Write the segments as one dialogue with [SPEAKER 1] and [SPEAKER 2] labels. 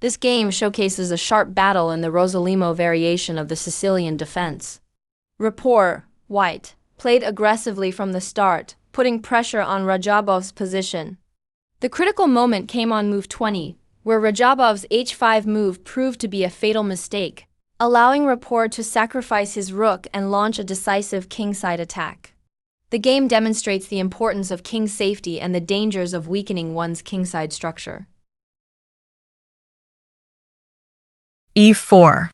[SPEAKER 1] This game showcases a sharp battle in the Rosalimo variation of the Sicilian defense. Rapport, white, played aggressively from the start, putting pressure on Radjabov's position. The critical moment came on move 20, where Radjabov's h5 move proved to be a fatal mistake, allowing Rapport to sacrifice his rook and launch a decisive kingside attack. The game demonstrates the importance of king safety and the dangers of weakening one's kingside structure.
[SPEAKER 2] e4,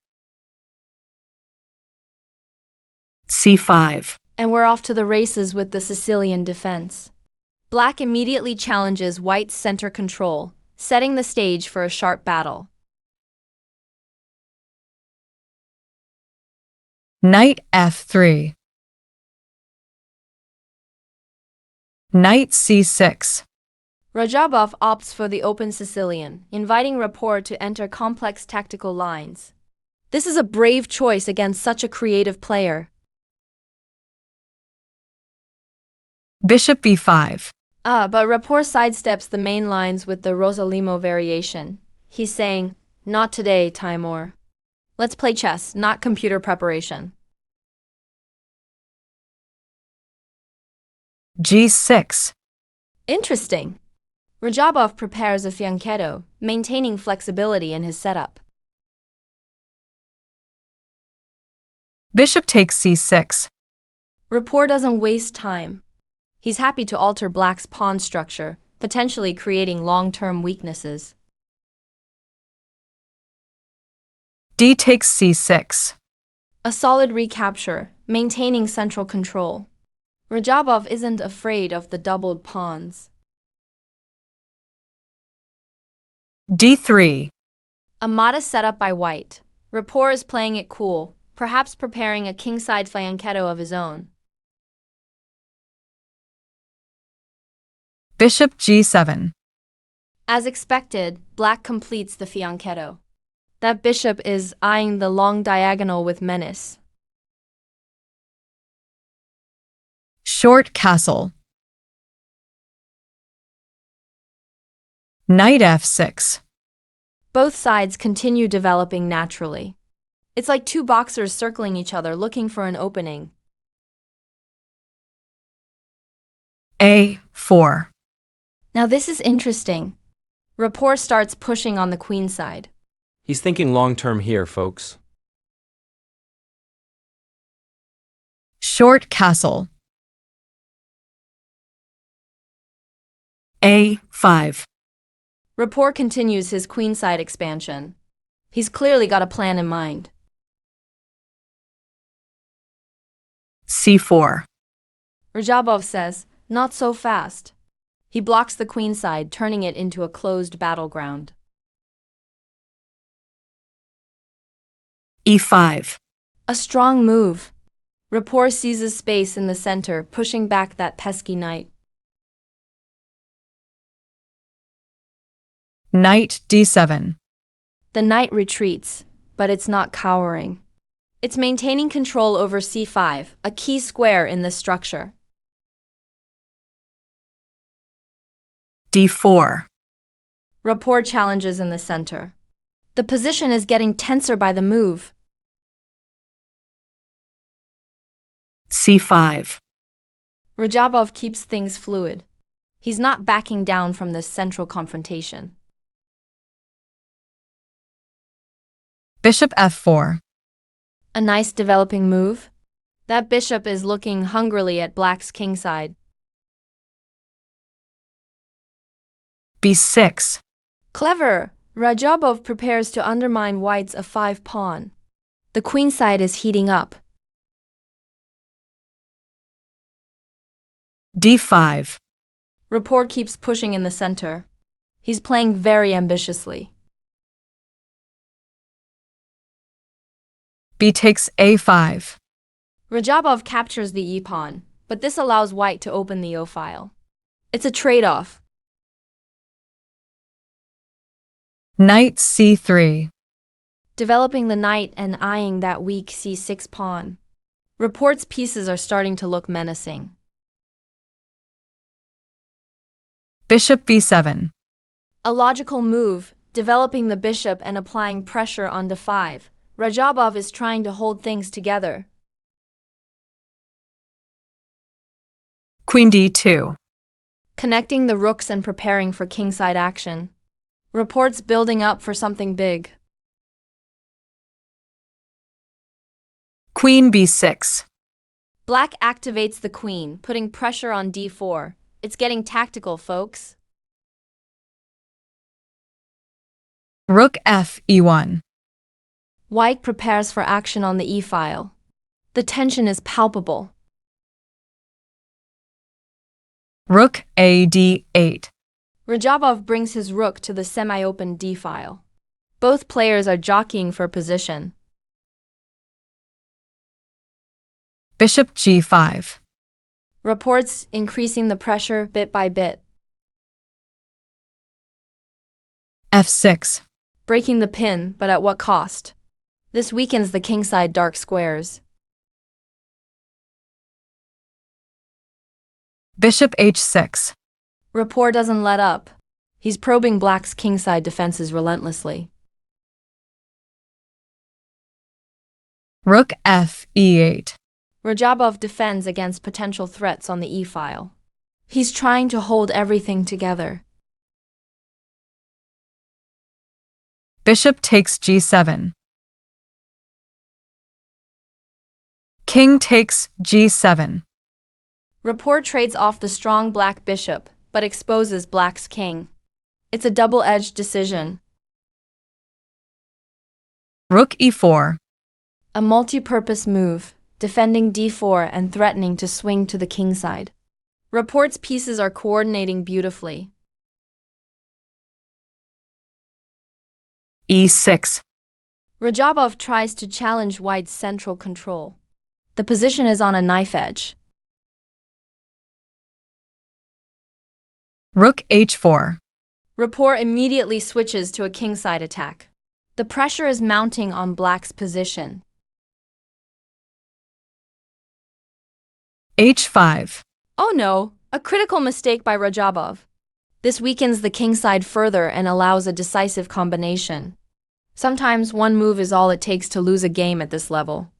[SPEAKER 2] c5.
[SPEAKER 1] And we're off to the races with the Sicilian defense. Black immediately challenges White's center control, setting the stage for a sharp battle.
[SPEAKER 2] Knight f3, Knight c6.
[SPEAKER 1] Radjabov opts for the open Sicilian, inviting Rapport to enter complex tactical lines. This is a brave choice against such a creative player.
[SPEAKER 2] Bishop b5.
[SPEAKER 1] But Rapport sidesteps the main lines with the Rosalimo variation. He's saying, "Not today, Timur. Let's play chess, not computer preparation."
[SPEAKER 2] g6.
[SPEAKER 1] Interesting. Radjabov prepares a fianchetto, maintaining flexibility in his setup.
[SPEAKER 2] Bishop takes c6.
[SPEAKER 1] Rapport doesn't waste time. He's happy to alter Black's pawn structure, potentially creating long-term weaknesses.
[SPEAKER 2] D takes c6.
[SPEAKER 1] A solid recapture, maintaining central control. Radjabov isn't afraid of the doubled pawns.
[SPEAKER 2] d3.
[SPEAKER 1] A modest setup by White. Rapport is playing it cool, perhaps preparing a kingside fianchetto of his own.
[SPEAKER 2] Bishop g7.
[SPEAKER 1] As expected, Black completes the fianchetto. That bishop is eyeing the long diagonal with menace.
[SPEAKER 2] Short castle. Knight f6.
[SPEAKER 1] Both sides continue developing naturally. It's like two boxers circling each other looking for an opening.
[SPEAKER 2] a4.
[SPEAKER 1] Now this is interesting. Rapport starts pushing on the queen side.
[SPEAKER 3] He's thinking long-term here, folks.
[SPEAKER 2] Short castle. a5.
[SPEAKER 1] Rapport continues his queenside expansion. He's clearly got a plan in mind.
[SPEAKER 2] c4.
[SPEAKER 1] Radjabov says, "Not so fast." He blocks the queenside, turning it into a closed battleground.
[SPEAKER 2] e5.
[SPEAKER 1] A strong move. Rapport seizes space in the center, pushing back that pesky knight.
[SPEAKER 2] Knight d7.
[SPEAKER 1] The knight retreats, but it's not cowering. It's maintaining control over c5, a key square in this structure.
[SPEAKER 2] d4.
[SPEAKER 1] Rapport challenges in the center. The position is getting tenser by the move.
[SPEAKER 2] c5.
[SPEAKER 1] Radjabov keeps things fluid. He's not backing down from this central confrontation.
[SPEAKER 2] Bishop f4.
[SPEAKER 1] A nice developing move. That bishop is looking hungrily at Black's kingside.
[SPEAKER 2] b6.
[SPEAKER 1] Clever! Radjabov prepares to undermine White's a5 pawn. The queenside is heating up.
[SPEAKER 2] d5.
[SPEAKER 1] Rapport keeps pushing in the center. He's playing very ambitiously.
[SPEAKER 2] b takes a5.
[SPEAKER 1] Radjabov captures the e-pawn, but this allows White to open the o-file. It's a trade-off.
[SPEAKER 2] Knight c3.
[SPEAKER 1] Developing the knight and eyeing that weak c6 pawn. Rapport's pieces are starting to look menacing.
[SPEAKER 2] Bishop b7.
[SPEAKER 1] A logical move, developing the bishop and applying pressure on d5. Radjabov is trying to hold things together.
[SPEAKER 2] Queen d2.
[SPEAKER 1] Connecting the rooks and preparing for kingside action. Reports building up for something big.
[SPEAKER 2] Queen b6.
[SPEAKER 1] Black activates the queen, putting pressure on d4. It's getting tactical, folks.
[SPEAKER 2] Rook f e1.
[SPEAKER 1] White prepares for action on the e-file. The tension is palpable.
[SPEAKER 2] Rook a d8.
[SPEAKER 1] Radjabov brings his rook to the semi-open d-file. Both players are jockeying for position.
[SPEAKER 2] Bishop g5.
[SPEAKER 1] Reports increasing the pressure bit by bit.
[SPEAKER 2] f6.
[SPEAKER 1] Breaking the pin, but at what cost? This weakens the kingside dark squares.
[SPEAKER 2] Bishop h6.
[SPEAKER 1] Rapport doesn't let up. He's probing black's kingside defenses relentlessly.
[SPEAKER 2] Rook f e8.
[SPEAKER 1] Radjabov defends against potential threats on the e-file. He's trying to hold everything together.
[SPEAKER 2] Bishop takes g7. King takes g7.
[SPEAKER 1] Rapport trades off the strong black bishop, but exposes black's king. It's a double-edged decision.
[SPEAKER 2] Rook e4.
[SPEAKER 1] A multi-purpose move, defending d4 and threatening to swing to the kingside. Rapport's pieces are coordinating beautifully.
[SPEAKER 2] e6.
[SPEAKER 1] Radjabov tries to challenge white's central control. The position is on a knife edge.
[SPEAKER 2] Rook h4.
[SPEAKER 1] Rapport immediately switches to a kingside attack. The pressure is mounting on black's position.
[SPEAKER 2] h5.
[SPEAKER 1] Oh no, a critical mistake by Radjabov. This weakens the kingside further and allows a decisive combination. Sometimes one move is all it takes to lose a game at this level.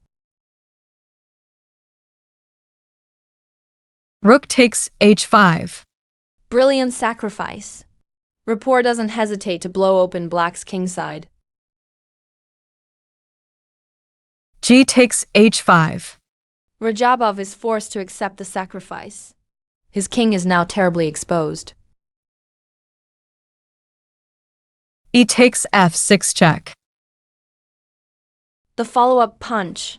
[SPEAKER 2] Rook takes h5.
[SPEAKER 1] Brilliant sacrifice. Rapport doesn't hesitate to blow open black's kingside.
[SPEAKER 2] G takes h5.
[SPEAKER 1] Radjabov is forced to accept the sacrifice. His king is now terribly exposed.
[SPEAKER 2] E takes f6 check.
[SPEAKER 1] The follow-up punch.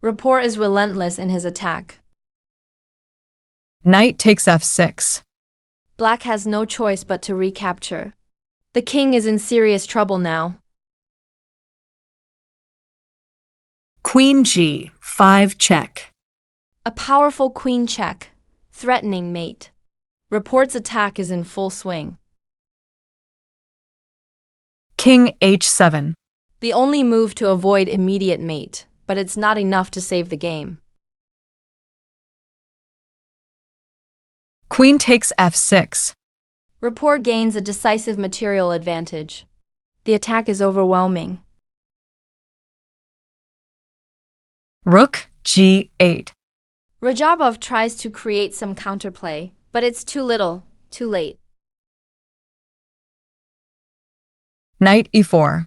[SPEAKER 1] Rapport is relentless in his attack.
[SPEAKER 2] Knight takes f6.
[SPEAKER 1] Black has no choice but to recapture. The king is in serious trouble now.
[SPEAKER 2] Queen g5 check.
[SPEAKER 1] A powerful queen check, threatening mate. Rapport's attack is in full swing.
[SPEAKER 2] King h7.
[SPEAKER 1] The only move to avoid immediate mate, but it's not enough to save the game.
[SPEAKER 2] Queen takes f6.
[SPEAKER 1] Rapport gains a decisive material advantage. The attack is overwhelming.
[SPEAKER 2] Rook g8.
[SPEAKER 1] Radjabov tries to create some counterplay, but it's too little, too late.
[SPEAKER 2] Knight e4.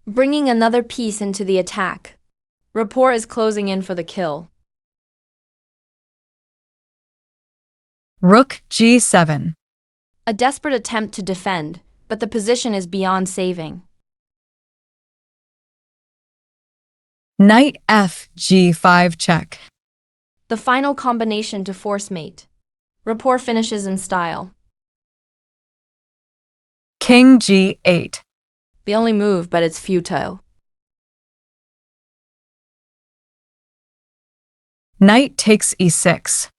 [SPEAKER 1] Bringing another piece into the attack. Rapport is closing in for the kill.
[SPEAKER 2] Rook g7.
[SPEAKER 1] A desperate attempt to defend, but the position is beyond saving.
[SPEAKER 2] Knight f g5 check.
[SPEAKER 1] The final combination to force mate. Rapport finishes in style.
[SPEAKER 2] King g8.
[SPEAKER 1] The only move, but it's futile.
[SPEAKER 2] Knight takes e6.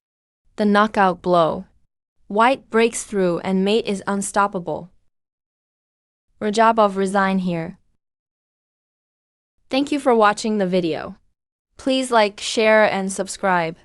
[SPEAKER 1] The knockout blow. White breaks through and mate is unstoppable. Radjabov resign here. Thank you for watching the video. Please like, share, and subscribe.